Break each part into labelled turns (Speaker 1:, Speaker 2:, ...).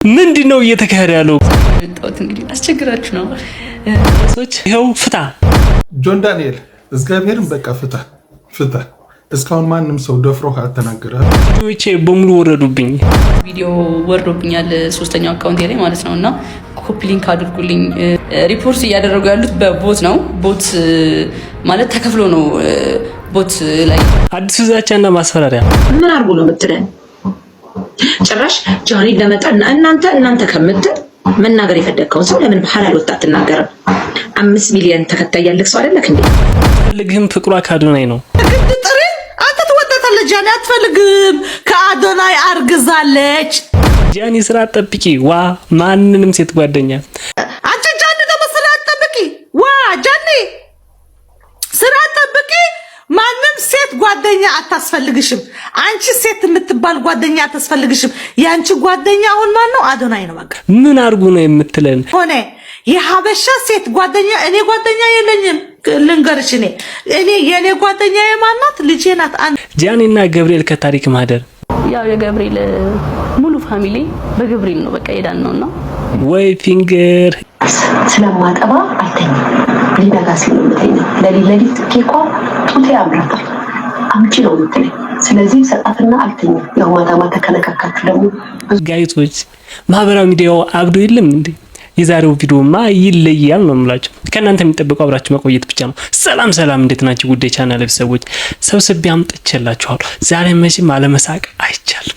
Speaker 1: ምንድነው እየተካሄደ ያለው?
Speaker 2: ወጣት እንግዲህ አስቸግራችሁ ነው
Speaker 1: ሰዎች። ይሄው ፍታ
Speaker 3: ጆን ዳንኤል እግዚአብሔርን በቃ ፍታ። እስካሁን ማንም ሰው ደፍሮ አልተናገረ።
Speaker 1: ቪዲዮቼ በሙሉ ወረዱብኝ።
Speaker 2: ቪዲዮ ወርዶብኛል ሶስተኛው አካውንቴ ላይ ማለት ነውና ኮፒ ሊንክ አድርጉልኝ። ሪፖርት እያደረጉ ያሉት በቦት ነው። ቦት ማለት ተከፍሎ ነው። ቦት ላይ
Speaker 1: አዲስ ዛቻና ማስፈራሪያ
Speaker 4: ምን አርጉ ነው የምትለን? ጭራሽ ጃኒ ለመጣና እናንተ ከምትል መናገር የፈደከውን ሰው ለምን በሐላል ወጣ አትናገርም? 5 ሚሊዮን ተከታይ ያለክ ሰው አይደለክ እንዴ?
Speaker 1: ፈልግህም ፍቅሯ ከአዶናይ ነው።
Speaker 5: ግድ ጥሪ አንተ ትወጣታለህ። ጃኒ አትፈልግም፣ ከአዶናይ አርግዛለች።
Speaker 1: ጃኒ ስራ ጠብቂ ዋ ማንንም ሴት ጓደኛ
Speaker 5: አንቺ ጃኒ ደግሞ ስራ ጠብቂ ዋ ጃኒ ስራ ጠብቂ። ማንም ሴት ጓደኛ አታስፈልግሽም። አንቺ ሴት የምትባል ጓደኛ አታስፈልግሽም። ያንቺ ጓደኛ አሁን ማን ነው? አዶናይ ነው። በቃ
Speaker 1: ምን አርጉ ነው የምትለን?
Speaker 5: ሆነ የሀበሻ ሴት ጓደኛ እኔ ጓደኛ የለኝም። ልንገርሽ እኔ የኔ ጓደኛ የማናት? ልጄ ናት።
Speaker 1: ጃኒና ገብርኤል ከታሪክ ማህደር
Speaker 2: ያው የገብርኤል ሙሉ ፋሚሊ በገብርኤል ነው በቃ ሄዳን ነውና
Speaker 1: ወይ ፊንገር
Speaker 4: ስለማጠባ አልተኛም። ሊነጋ ሲል ነው የምተኛው። ለሊት ኬኳ ጡቴ ያምራታል አምጪ ነው የምትለኝ። ስለዚህ ሰጣትና አልተኛም። ያው ማታ ከነካካችሁ ደግሞ
Speaker 1: ጋይቶች ማህበራዊ ሚዲያው አብዶ የለም እንዴ? የዛሬው ቪዲዮማ ይለያል ነው የምላችሁ። ከእናንተ የሚጠበቀው አብራችሁ መቆየት ብቻ ነው። ሰላም እንዴት ናችሁ? ጉዴ ቻናል ቤተሰቦች ሰብስቤ አምጥቼላችኋለሁ። ዛሬ መቼም አለመሳቅ አይቻልም።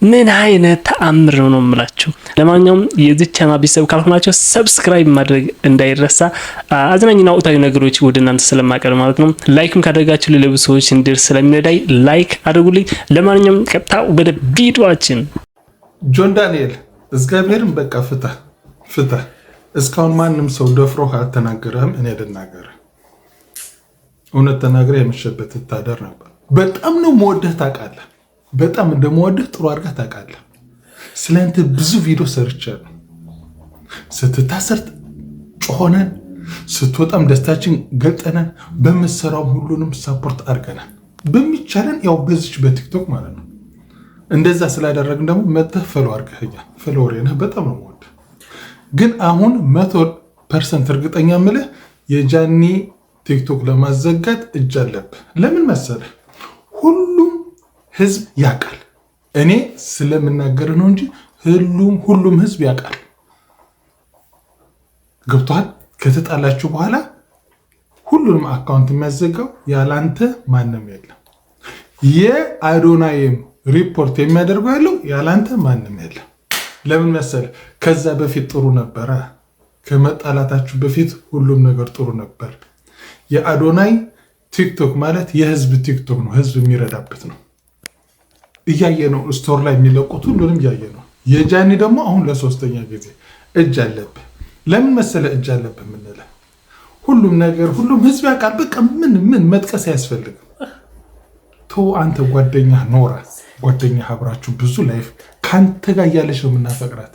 Speaker 1: ምን አይነት ተአምር ነው የምላችሁ። ለማንኛውም የዚህ ቻናል ቤተሰብ ካልሆናችሁ ሰብስክራይብ ማድረግ እንዳይረሳ። አዝናኝና ወቅታዊ ነገሮች ወደ እናንተ ስለማቀርብ ማለት ነው። ላይክም ካደረጋችሁ ለሌሎች ሰዎች እንዲደርስ ስለሚረዳይ ላይክ አድርጉልኝ። ለማንኛውም ቀጥታ ወደ ቪዲዮአችን።
Speaker 3: ጆን ዳንኤል እግዚአብሔርን በቃ ፍታ። እስካሁን ማንም ሰው ደፍሮ አልተናገረም። እኔ ልናገር፣ እውነት ተናግረ የመሸበት ታደር ነበር። በጣም ነው መወደህ ታውቃለህ። በጣም እንደምወደህ ጥሩ አድርገህ ታውቃለህ። ስለአንተ ብዙ ቪዲዮ ሰርቻለሁ። ስትታሰር ጮሆነን፣ ስትወጣም ደስታችን ገልጠናል። በመሰራው ሁሉንም ሰፖርት አድርገናል። በሚቻለን ያው በዚች በቲክቶክ ማለት ነው። እንደዛ ስላደረግን ደግሞ መተህ ፈሎ አድርገኸኛል። ፈሎ ወሬነህ በጣም ነው የምወደህ። ግን አሁን 100% እርግጠኛ ምልህ የጃኒ ቲክቶክ ለማዘጋት እጅ አለብህ። ለምን መሰለህ? ሁሉም ህዝብ ያውቃል። እኔ ስለምናገር ነው እንጂ ሁሉም ህዝብ ያውቃል። ገብቷል? ከተጣላችሁ በኋላ ሁሉንም አካውንት የሚያዘጋው ያላንተ ማንም የለም። የአዶናይም ሪፖርት የሚያደርገው ያለው ያላንተ ማንም የለም። ለምን መሰለህ? ከዛ በፊት ጥሩ ነበረ። ከመጣላታችሁ በፊት ሁሉም ነገር ጥሩ ነበር። የአዶናይ ቲክቶክ ማለት የህዝብ ቲክቶክ ነው። ህዝብ የሚረዳበት ነው። እያየ ነው። ስቶር ላይ የሚለቁት ሁሉንም እያየ ነው። የጃኒ ደግሞ አሁን ለሶስተኛ ጊዜ እጅ አለብህ። ለምን መሰለህ እጅ አለብህ የምንለው? ሁሉም ነገር ሁሉም ህዝብ ያውቃል። በቃ ምን መጥቀስ አያስፈልግም። አንተ ጓደኛ ኖራ ጓደኛ አብራችሁ ብዙ ላይፍ ካንተ ጋር ያለች ነው የምናፈቅራት።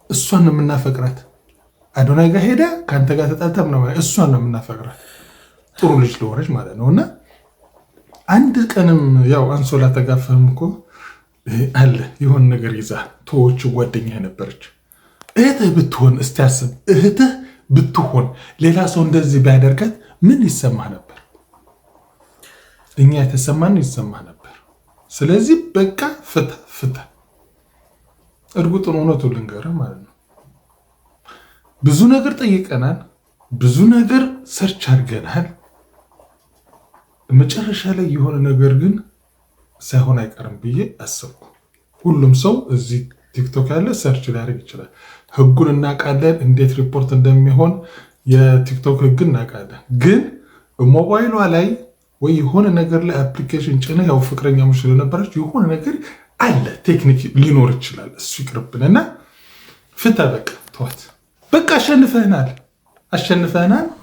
Speaker 3: እሷን ነው የምናፈቅራት። አዶናይ ጋር ሄዳ ካንተ ጋር ተጣልተም ነው እሷን ነው የምናፈቅራት። ጥሩ ልጅ ለሆነች ማለት ነውና አንድ ቀንም ያው አንሶላ ተጋፈህም እኮ አለ የሆነ ነገር ይዛ ተወች። ጓደኛ ነበረች። እህትህ ብትሆን እስቲ አስብ። እህትህ ብትሆን ሌላ ሰው እንደዚህ ቢያደርጋት ምን ይሰማህ ነበር? እኛ የተሰማን ይሰማህ ነበር። ስለዚህ በቃ ፍታ። እርግጡን እውነቱን ልንገርህ ማለት ነው። ብዙ ነገር ጠይቀናል። ብዙ ነገር ሰርች አድርገናል። መጨረሻ ላይ የሆነ ነገር ግን ሳይሆን አይቀርም ብዬ አሰብኩ። ሁሉም ሰው እዚህ ቲክቶክ ያለ ሰርች ሊያደርግ ይችላል። ህጉን እናውቃለን፣ እንዴት ሪፖርት እንደሚሆን የቲክቶክ ህግ እናውቃለን። ግን ሞባይሏ ላይ ወይ የሆነ ነገር ላይ አፕሊኬሽን ጭነህ ያው ፍቅረኛሞች ስለነበረች የሆነ ነገር አለ ቴክኒክ ሊኖር ይችላል። እሱ ይቅርብንና ፍታ። በቃ ተዋት። በቃ አሸንፈናል።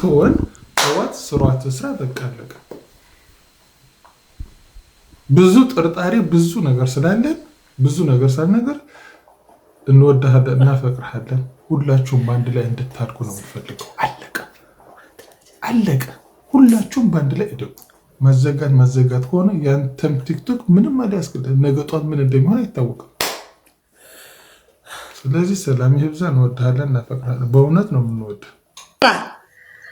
Speaker 3: ተዋት። ስሯት ስራ በቃ አለቀ። ብዙ ጥርጣሬ ብዙ ነገር ስላለን እንወድሃለን፣ እናፈቅርሃለን። ሁላችሁም በአንድ ላይ እንድታድጉ ነው የምፈልገው። አለቀ። ሁላችሁም በአንድ ላይ እደጉ። መዘጋት ከሆነ ያንተም ቲክቶክ ምንም አልያስከለ ነገ ጧት ምን እንደሚሆን አይታወቅም። ስለዚህ ሰላም ይብዛ። እንወድሃለን፣ እናፈቅራለን። በእውነት ነው የምንወድ።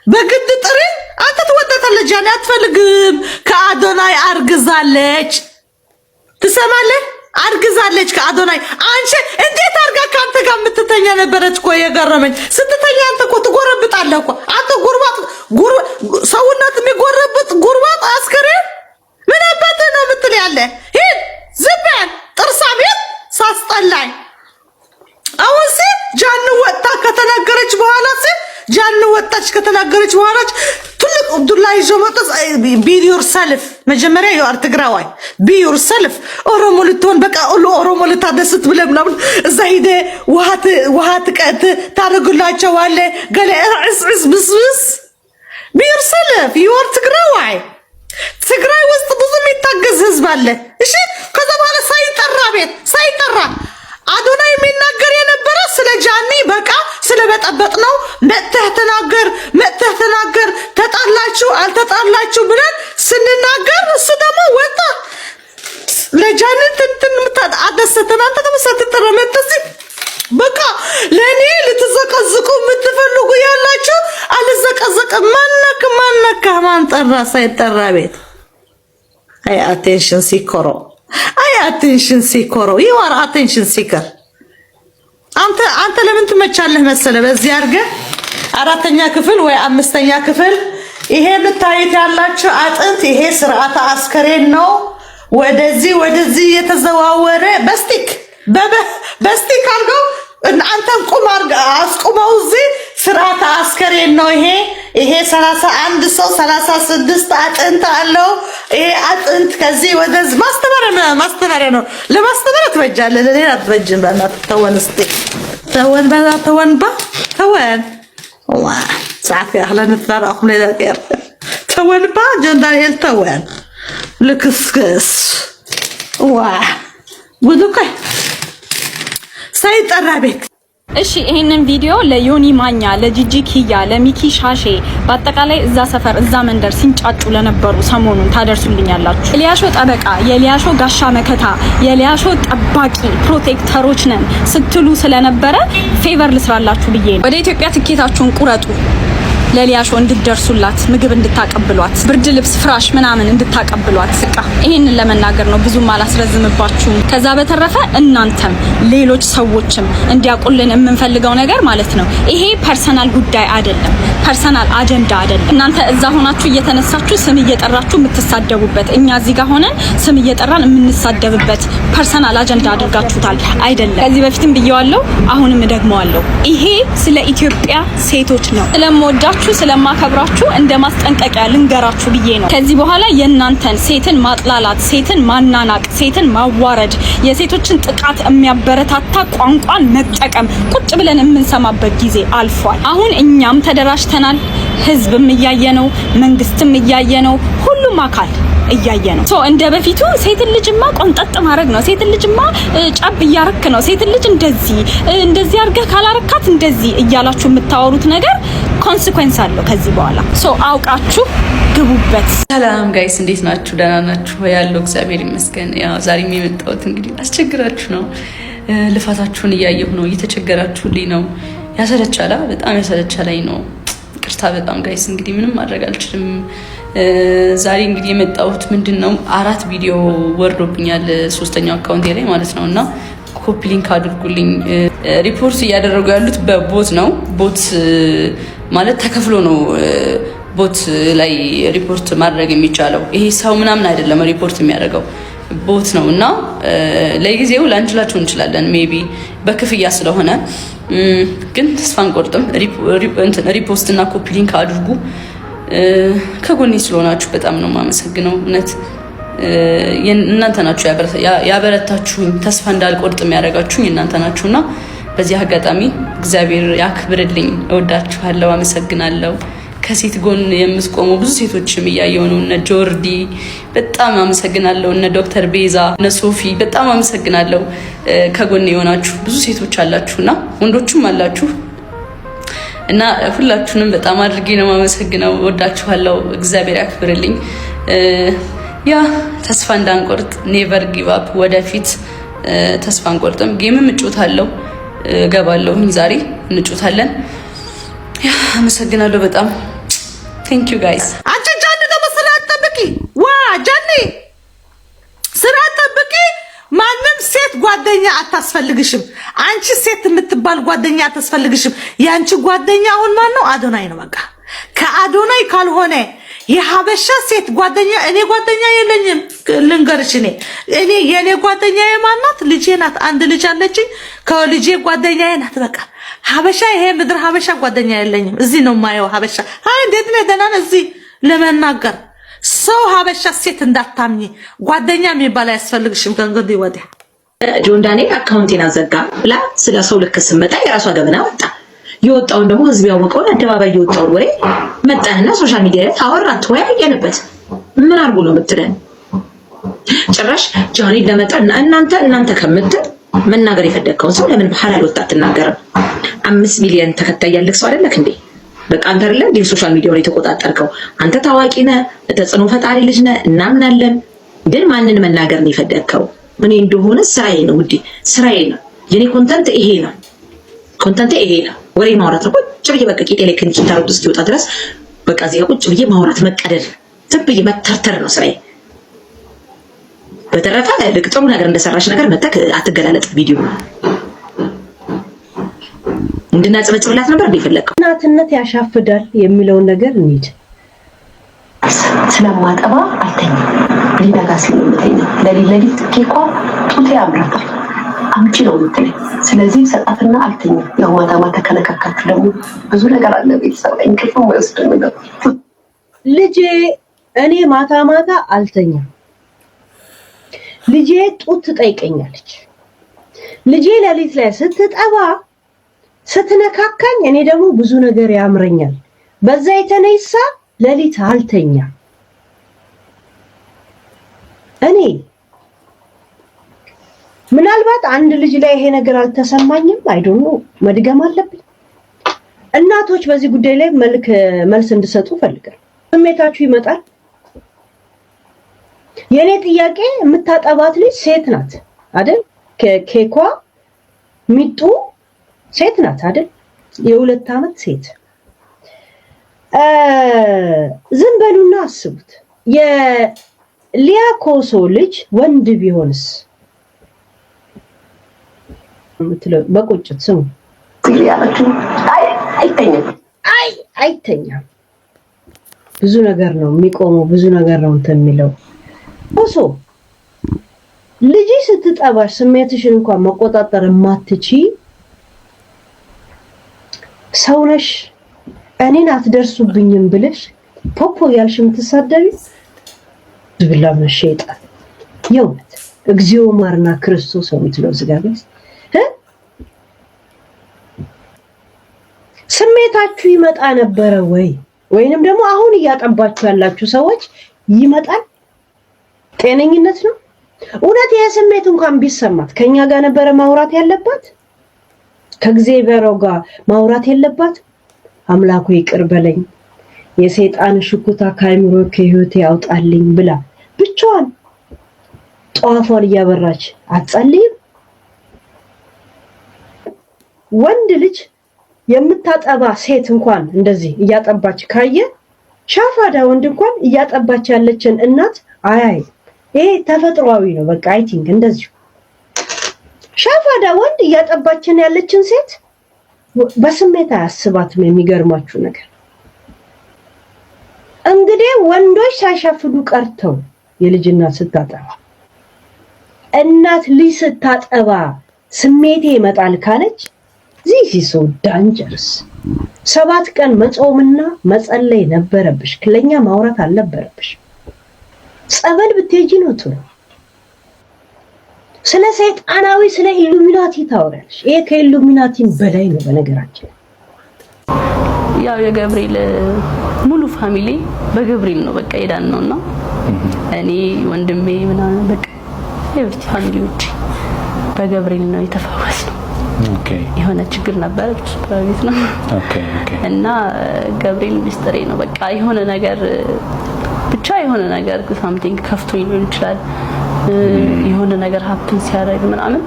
Speaker 5: በግድ ጥሪ አንተ ትወዳታለህ። ጃኒ አትፈልግም። ከአዶናይ አርግዛለች። ትሰማለህ? አርግዛለች ከአዶናይ። አንቺ እንዴት አርጋ ካንተ ጋር የምትተኛ ነበረች እኮ የገረመኝ። ስትተኛ አንተ እኮ ትጎረብጣለህ እኮ አንተ ሰውነት የሚጎረብጥ ጉርባጥ አስከሬን ምን አባትህ ነው የምትል ያለ ሂድ ዝም በል ጥርሳ ቤት ሳስጠላኝ። አሁን ጃኒ ወጣ ከተናገረች በኋላ ጃኒ ወጣች ከተናገረች በኋላ ትልቅ ዱላ ይዞ መጣ። ቢ ዮርሰልፍ መጀመሪያ የአር ትግራዋይ ቢ ዮርሰልፍ ኦሮሞ ልትሆን በቃ ኦሮሞ ልታደስት ብለህ ምናምን እዛ ሂደ ውሃ ታደርግላቸው አለ ገለ ዕስ ብስብስ ቢ ዮርሰልፍ የአር ትግራዋይ። ትግራይ ውስጥ ብዙ የሚታገዝ ህዝብ አለ። እሺ ከዛ በኋላ ሳይጠራ አዶናይ የሚናገር የነበረ ስለ ጃኒ በቃ ስለበጠበጥ ነው። መጥተህ ተናገር ተጣላችሁ አልተጣላችሁ ብለን ስንናገር እሱ ደግሞ ወጣ ለጃኒ እንትን አደሰተን። አንተ ደግሞ ሳትተረመጥሲ በቃ ለኔ ልትዘቀዝቁ የምትፈልጉ ያላችሁ አልዘቀዘቅም። ማን ጠራ? ሳይጠራ ቤት አይ አቴንሽን ሲኮሮ you are attention seeker። አንተ ለምን ትመቻለህ መሰለ? በዚህ አድርገህ 4ኛ ክፍል ወይ 5ኛ ክፍል ይሄ የምታዩት ያላችሁ አጥንት ይሄ ስርዓተ አስከሬን ነው። ወደዚህ የተዘዋወረ በስቲክ አድርገው አንተን አስቁመው እዚህ ስርዓተ አስከሬን ነው። ይሄ 31 ሰው 36 አጥንት አለው። ይሄ አጥንት ከዚህ ወደዚህ ማስተማሪያ ነው። ለማስተማር ትበጃለህ፣ ለሌላ አትበጅም። በእናትህ ተወን እስቲ ተወን ሰዓት ያህለን ተራራኩም ሌላ ቀር ተወን ጀንዳኤል ተወን ልክስክስ ጉዱከ ሳይጠራ ቤት።
Speaker 6: እሺ ይሄንን ቪዲዮ ለዮኒ ማኛ፣ ለጂጂ ኪያ፣ ለሚኪ ሻሼ በአጠቃላይ እዛ ሰፈር እዛ መንደር ሲንጫጩ ለነበሩ ሰሞኑን ታደርሱልኛላችሁ። የሊያሾ ጠበቃ፣ የሊያሾ ጋሻ መከታ፣ የሊያሾ ጠባቂ ፕሮቴክተሮች ነን ስትሉ ስለነበረ ፌቨር ልስራላችሁ ብዬ ነው። ወደ ኢትዮጵያ ትኬታችሁን ቁረጡ። ለሊያሾ እንድትደርሱላት ምግብ እንድታቀብሏት ብርድ ልብስ ፍራሽ ምናምን እንድታቀብሏት በቃ ይሄንን ለመናገር ነው። ብዙም አላስረዝምባችሁም። ከዛ በተረፈ እናንተም ሌሎች ሰዎችም እንዲያውቁልን የምንፈልገው ነገር ማለት ነው ይሄ ፐርሰናል ጉዳይ አይደለም፣ ፐርሰናል አጀንዳ አይደለም። እናንተ እዛ ሆናችሁ እየተነሳችሁ ስም እየጠራችሁ የምትሳደቡበት፣ እኛ እዚህ ጋር ሆነን ስም እየጠራን የምንሳደብበት ፐርሰናል አጀንዳ አድርጋችሁታል አይደለም። ከዚህ በፊትም ብየዋለሁ፣ አሁንም እደግመዋለሁ። ይሄ ስለ ኢትዮጵያ ሴቶች ነው። ስለምወዳችሁ ስለማከብራችሁ እንደ ማስጠንቀቂያ ልንገራችሁ ብዬ ነው። ከዚህ በኋላ የእናንተን ሴትን ማጥላላት፣ ሴትን ማናናቅ፣ ሴትን ማዋረድ፣ የሴቶችን ጥቃት የሚያበረታታ ቋንቋን መጠቀም ቁጭ ብለን የምንሰማበት ጊዜ አልፏል። አሁን እኛም ተደራጅተናል። ህዝብም እያየ ነው፣ መንግስትም እያየ ነው፣ ሁሉም አካል እያየ ነው። ሶ እንደ በፊቱ ሴትን ልጅማ ቆንጠጥ ማድረግ ነው፣ ሴትን ልጅማ ጫብ እያረክ ነው፣ ሴትን ልጅ እንደዚህ አድርገህ ካላረካት እንደዚህ እያላችሁ የምታወሩት ነገር ኮንሲኩዌንስ አለው ከዚህ በኋላ። ሶ አውቃችሁ ግቡበት።
Speaker 2: ሰላም ጋይስ፣ እንዴት ናችሁ? ደህና ናችሁ? ያለው እግዚአብሔር ይመስገን። ያው ዛሬም የመጣሁት እንግዲህ አስቸግራችሁ ነው። ልፋታችሁን እያየሁ ነው፣ እየተቸገራችሁልኝ ነው። ያሰለቻላ፣ በጣም ያሰለቻለኝ ነው። ይቅርታ በጣም ጋይስ፣ እንግዲህ ምንም ማድረግ አልችልም። ዛሬ እንግዲህ የመጣሁት ምንድነው 4 ቪዲዮ ወርዶብኛል 3ኛው አካውንቴ ላይ ማለት ነው እና ኮፒ ሊንክ አድርጉልኝ። ሪፖርት እያደረጉ ያሉት በቦት ነው። ቦት ማለት ተከፍሎ ነው ቦት ላይ ሪፖርት ማድረግ የሚቻለው። ይሄ ሰው ምናምን አይደለም ሪፖርት የሚያደርገው ቦት ነው እና ለጊዜው ላንችላችሁ እንችላለን ሜቢ በክፍያ ስለሆነ፣ ግን ተስፋ አንቆርጥም። ሪፖስት እና ኮፒ ሊንክ አድርጉ። ከጎኔ ስለሆናችሁ በጣም ነው የማመሰግነው። እውነት እናንተ ናችሁ ያበረታችሁኝ፣ ተስፋ እንዳልቆርጥ የሚያደርጋችሁኝ እናንተ ናችሁና በዚህ አጋጣሚ እግዚአብሔር ያክብርልኝ። እወዳችኋለሁ፣ አመሰግናለሁ። ከሴት ጎን የምትቆሙ ብዙ ሴቶችም እያየሁ ነው። እነ ጆርዲ በጣም አመሰግናለሁ። እነ ዶክተር ቤዛ፣ እነ ሶፊ በጣም አመሰግናለሁ። ከጎን የሆናችሁ ብዙ ሴቶች አላችሁና ወንዶችም አላችሁ እና ሁላችሁንም በጣም አድርጌ ነው የማመሰግነው። ወዳችኋለሁ። እግዚአብሔር ያክብርልኝ። ያ ተስፋ እንዳንቆርጥ ኔቨር ጊቭ አፕ ወደፊት ተስፋ አንቆርጥም። ጌምም እጮታለሁ ገባለሁ ዛሬ እንጮታለን። ያ አመሰግናለሁ በጣም ቴንክ ዩ ጋይስ።
Speaker 5: አንቺ ጃኒ ደግሞ ስራ አትጠብቂ። ዋ ጃኒ ስራ አትጠብቂ። ማንም ሴት ጓደኛ አታስፈልግሽም። አንቺ ሴት የምትባል ጓደኛ አታስፈልግሽም። ያንቺ ጓደኛ አሁን ማን ነው? አዶናይ ነው። በቃ ከአዶናይ ካልሆነ የሀበሻ ሴት ጓደኛ እኔ ጓደኛ የለኝም። ልንገርሽ እኔ የኔ ጓደኛ የማናት? ልጄ ናት። አንድ ልጅ አለችኝ። ከልጄ ጓደኛዬ ናት። በቃ ሀበሻ ይሄ ምድር ሀበሻ ጓደኛ የለኝም። እዚህ ነው ማየው ሀበሻ። አይ እንዴት ነው ደህና ነህ? እዚህ ለመናገር ሰው ሀበሻ ሴት እንዳታምኚ። ጓደኛ የሚባል አያስፈልግሽም። ከእንግዲህ ወዲያ
Speaker 7: ጆን ዳንኤል አካውንቴን አዘጋ ብላ ስለ ሰው ልክ ስመጣ የራሷ ገበና ወጣ። የወጣውን ደግሞ ህዝብ ያወቀውን አደባባይ የወጣውን ወሬ መጣንና ሶሻል ሚዲያ ላይ አወራን፣ ተወያየንበት። ምን አርጉ ነው የምትለን? ጭራሽ ጃኒ ለመጣና እናንተ ከምትል መናገር የፈደከውን ሰው ለምን በሐላል ወጣ አትናገርም? 5 ሚሊዮን ተከታይ ያለክ ሰው አይደለክ እንዴ? በቃ አንተ አይደለ እንዴ ሶሻል ሚዲያው ላይ ተቆጣጣርከው? አንተ ታዋቂ ነህ፣ ተጽዕኖ ፈጣሪ ልጅ ነህ፣ እናምናለን። ግን ማንን መናገር ነው የፈደከው? እኔ እንደሆነ ስራዬ ነው ውዴ፣ ስራዬ ነው። የኔ ኮንተንት ይሄ ነው። ኮንተንት ይሄ ነው። ወሬ ማውራት ነው። ቁጭ ብዬ በቃ ቂጤ ላይ ክንጭ ታረዱ እስኪወጣ ድረስ በቃ እዚህ ቁጭ ብዬ ማውራት መቀደድ፣ ዝም ብዬ መተርተር ነው ስራዬ። በተረፈ ጥሩ ነገር እንደሰራሽ ነገር መተክ አትገላለጥ። ቪዲዮ እንድናጽበጭብላት ነበር እንደፈለከው።
Speaker 8: እናትነት ያሻፍዳል የሚለውን ነገር እንሂድ።
Speaker 4: ስለማጠባ አልተኛም። ሊነጋ ሲል ነው የምተኛው። ለሊት ኬኳ ጡቴ ያምራታል አምጪ ነው የምትለኝ። ስለዚህ ሰጣትና አልተኛም። ያው ማታ ከነካካችሁ ደግሞ ብዙ ነገር አለ። ቤተሰብ እንቅልፍ ወይስ ነገር
Speaker 8: ልጄ እኔ ማታ አልተኛም። ልጄ ጡት ትጠይቀኛለች። ልጄ ለሊት ላይ ስትጠባ ስትነካካኝ እኔ ደግሞ ብዙ ነገር ያምረኛል። በዛ የተነሳ ለሊት አልተኛም። እኔ ምናልባት አንድ ልጅ ላይ ይሄ ነገር አልተሰማኝም። አይዶንት ኖ መድገም አለብኝ። እናቶች በዚህ ጉዳይ ላይ መልስ እንድሰጡ ፈልጋለሁ። ስሜታችሁ ይመጣል። የኔ ጥያቄ የምታጠባት ልጅ ሴት ናት አይደል? ኬኳ ሚጡ ሴት ናት አይደል? የ2 ዓመት ሴት። ዝም በሉና አስቡት። የሊያ ኮሶ ልጅ ወንድ ቢሆንስ? በቁጭት ስሙ አይተኛም። ብዙ ነገር ነው የሚቆመው፣ ብዙ ነገር ነው እንትን የሚለው። ኮሶ ልጅ ስትጠባሽ ስሜትሽን እንኳን መቆጣጠር ማትቺ ሰውነሽ እኔን አትደርሱብኝም ብለሽ ፖፖ ያልሽ የምትሳደቢ ዝብላ መሸይጣን የውነት እግዚኦ ማርና ክርስቶስ ነው የምትለው ዝጋቤስ ስሜታችሁ ይመጣ ነበረ ወይ? ወይንም ደግሞ አሁን እያጠባችሁ ያላችሁ ሰዎች ይመጣል? ጤነኝነት ነው? እውነት ይሄ ስሜት እንኳን ቢሰማት ከኛ ጋር ነበረ ማውራት ያለባት? ከእግዚአብሔር ጋር ማውራት የለባት? አምላኩ ይቅር በለኝ፣ የሰይጣን ሽኩታ ካይምሮ ከህይወቴ ያውጣልኝ ብላ ብቻዋን ጧፏን እያበራች አትጸልይም? ወንድ ልጅ የምታጠባ ሴት እንኳን እንደዚህ እያጠባች ካየ ሻፋዳ ወንድ እንኳን እያጠባች ያለችን እናት አያይ። ይሄ ተፈጥሯዊ ነው። በቃ አይ ቲንክ እንደዚህ ሻፋዳ ወንድ እያጠባችን ያለችን ሴት በስሜት አያስባትም። የሚገርማችሁ ነገር እንግዲህ ወንዶች ሳይሻፍዱ ቀርተው የልጅ እናት ስታጠባ እናት ልጅ ስታጠባ ስሜቴ ይመጣል ካለች this is so dangerous። 7 ቀን መጾምና መጸለይ ነበረብሽ። ለኛ ማውራት አልነበረብሽ። ጸበል ብትሄጂ ነው ጥሩ። ስለ ሰይጣናዊ ስለ ኢሉሚናቲ ታወራለሽ። ይሄ ከኢሉሚናቲም በላይ ነው በነገራችን።
Speaker 2: ያው የገብርኤል ሙሉ ፋሚሊ በገብርኤል ነው በቃ ይዳን ነውና እኔ ወንድሜ ምናምን በቃ የብቻ ፋሚሊዎች በገብርኤል ነው የተፈወስነው። ኦኬ የሆነ ችግር ነበር ፕራይቬት ነው። ኦኬ እና ገብርኤል ሚስጥሬ ነው በቃ የሆነ ነገር ብቻ የሆነ ነገር ሳምቲንግ ከፍቶኝ ሊሆን ይችላል የሆነ ነገር ሀፕን ሲያደርግ ምናምን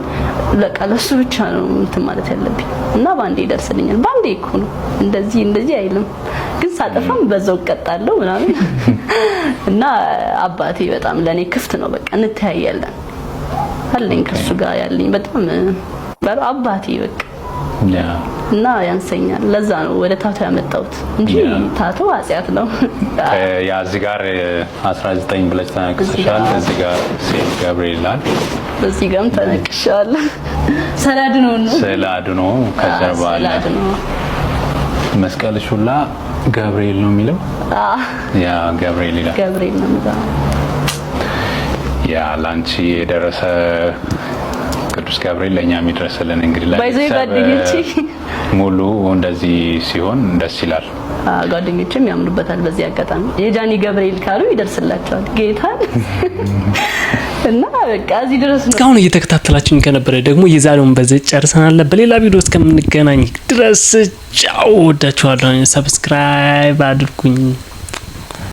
Speaker 2: ለቃ ለሱ ብቻ ነው እንትን ማለት ያለብኝ እና ባንዴ ይደርስልኛል። ባንዴ እኮ ነው እንደዚህ አይልም፣ ግን ሳጠፋም በዛው ቀጣለው ምናምን እና አባቴ በጣም ለኔ ክፍት ነው። በቃ እንተያያለን አለኝ ከሱ ጋር ያለኝ በጣም አባቴ በቃ እና ያንሰኛል። ለዛ ነው ወደ ታቶ ያመጣሁት እንጂ ታቶ ኃጢአት ነው።
Speaker 9: ያ እዚህ ጋር 19 ብለሽ ተነቅሰሻል። እዚህ ጋር ሴት ገብርኤል አለ፣
Speaker 2: እዚህ ጋርም ተነቅሻለሁ።
Speaker 9: ሰላድኖ ከጀርባ አለ። መስቀልሽ ሁላ ገብርኤል ነው የሚለው። ያ ገብርኤል ይላል።
Speaker 2: ገብርኤል ነው የሚለው።
Speaker 9: ያ ላንቺ የደረሰ ቅዱስ ገብርኤል ለኛ የሚደርስልን እንግዲህ
Speaker 2: ጓደኞቼ
Speaker 9: ሙሉ እንደዚህ ሲሆን ደስ ይላል።
Speaker 2: ጓደኞቼም ያምኑበታል። በዚህ አጋጣሚ የጃኒ ገብርኤል ካሉ ይደርስላቸዋል ጌታ እና በቃ እዚህ ድረስ ነው።
Speaker 1: እስካሁን እየተከታተላችሁኝ ከነበረ ደግሞ የዛሬውን በዚህ ጨርሰናል። በሌላ ቪዲዮ እስከምንገናኝ ድረስ ቻው። ወዳችኋለሁ። ሰብስክራይብ አድርጉኝ።